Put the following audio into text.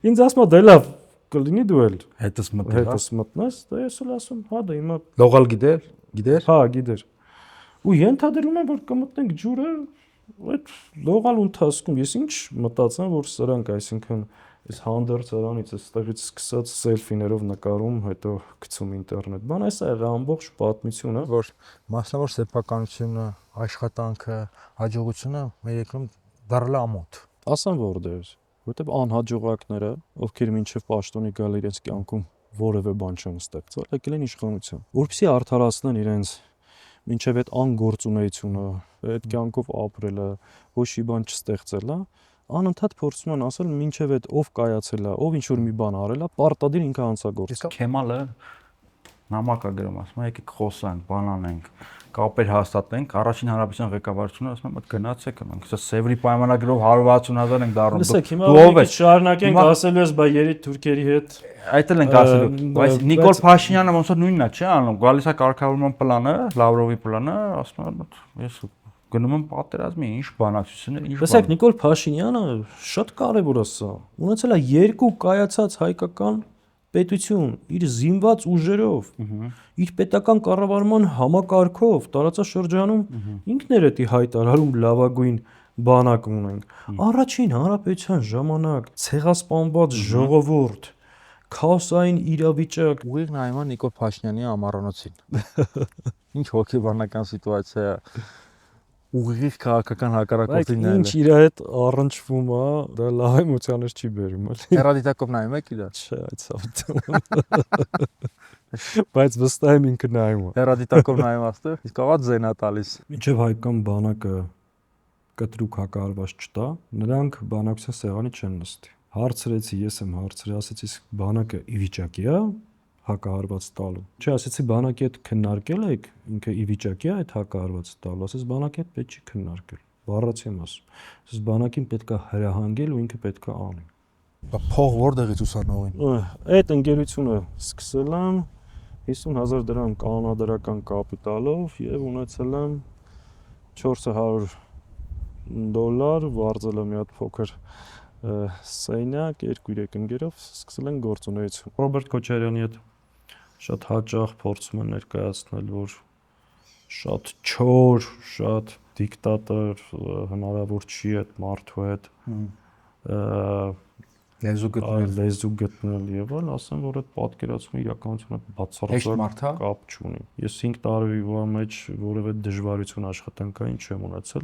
Ինձ ասում դե լավ կլինի դու էլ հետս մտնես, դա ես էլ ասում, հա դա հիմա լողալ գիտեր։ հա գիտեր։ Ու ենթադրում եմ որ կմտնենք ջուրը, այդ լողալու ընթացքում ես ինչ մտածեմ որ սրանք, այսինքն այս հանդերձ արանից այստեղից սկսած սելֆիներով նկարում, հետո գցում ինտերնետ։ Բան այս է ամբողջ պատմությունը, որ մասնավոր սեփականությունը, աշխատանքը, հաջողությունը մեր երկրում դարել է ամոթ։ ասեմ որտեղ, որտեղ անհաջողակները, ովքեր մինչև պաշտոնի գալ իրենց կյանքում որևէ բան չեն ստեղծել, եկել են իշխանության, որպեսզի արդարացնեն իրենց մինչև այդ անգործունեությունը, այդ կյանքով ապրելը, ոչ մի բան չստեղծելը, անընդհատ փորձում են ասել մինչև այդ ով կայացել է, ով ինչ որ մի բան արել է, պարտադիր ինքը հանցագործ։ Քեմալը նամակա գրում, ասում է եկեք խոսանք, բանանենք, կապեր հաստատենք, առաջին հանրապետության ղեկավարությունը ասում է գնացեք, մենք սա Սևրի պայմանագրով 160,000 ենք դառնում։ Լսեք, հիմա շարունակենք ասելու ես, բայ երեք թուրքերի հետ այդ էլ ենք ասելու, բայց Նիկոլ Փաշինյանը ոնց որ նույնն է, չէ՞ անում, գալիս է կարգավորման պլանը, Լավրովի պլանը, ասում է ես գնում եմ պատերազմի, ինչ բանակցություններ, ինչ բան։ Լսեք, Նիկոլ Փաշինյանը շատ կարևոր է սա։ Ունեցել է երկու կայացած հայկական պետություն, իր զինված ուժերով, իր պետական կառավարման համակարգով, տարածաշրջանում ինքն էր դա հայտարարում լավագույն բանակ ունենք։ Առաջին հանրապետության ժամանակ ցեղասպանված ժողովուրդ, քաոսային իրավիճակ, Ուղիղ նայում եմ Նիկոլ Փաշինյանի ամառանոցին։ Ինչ հոգեբանական սիտուացիա է։ Ուղիղ քաղաքական հակառակորդին ինչ իր հետ առնչվում է, դա լավ էմոցիաներ չի բերում, էլի։ Հեռադիտակով նայում եք իրար։ Չէ, այդ սա։ Բայց վստահ եմ ինքը նայում է։ Հեռադիտակով նայում աստեղ, իսկ աղա ձենա տալիս։ Մինչև հայկական բանակը կտրուկ հակահարված չտա, նրանք բանակցության սեղանի չեն նստի։ Հարցրեցի, ես եմ հարցրել, ասեցի, իսկ բանակը ի վիճակի է հակահարված տալու։ Չէ, ասեցի բանակի հետ քննարկել եք, ինքը ի վիճակի է այդ հակահարված տալու, ասես բանակի հետ պետք չի քննարկել։ Բառացի եմ ասում։ Ասես բանակին պետք է հրահանգել ու ինքը պետք է անի։ Փող որտեղից ուսանողին։ Այդ ընկերությունը սկսել եմ 50,000 դրամ կանադական կապիտալով եւ ունեցել եմ $400 վարձել եմ մի հատ փոքր սենյակ 2-3 ընկերով սկսել են գործունեություն։ Ռոբերտ Քոչարյանի հետ շատ հաճախ փորձում են ներկայացնել, որ շատ չոր, շատ դիկտատոր հնարավոր չի այդ մարդու հետ լեզու գտնել եւ այլ, ասեմ որ այդ պատկերացումը իրականությունը բացարձակ կապ չունի։ Ես 5 տարի մեջ որևէ դժվարություն աշխատանքային չեմ ունեցել,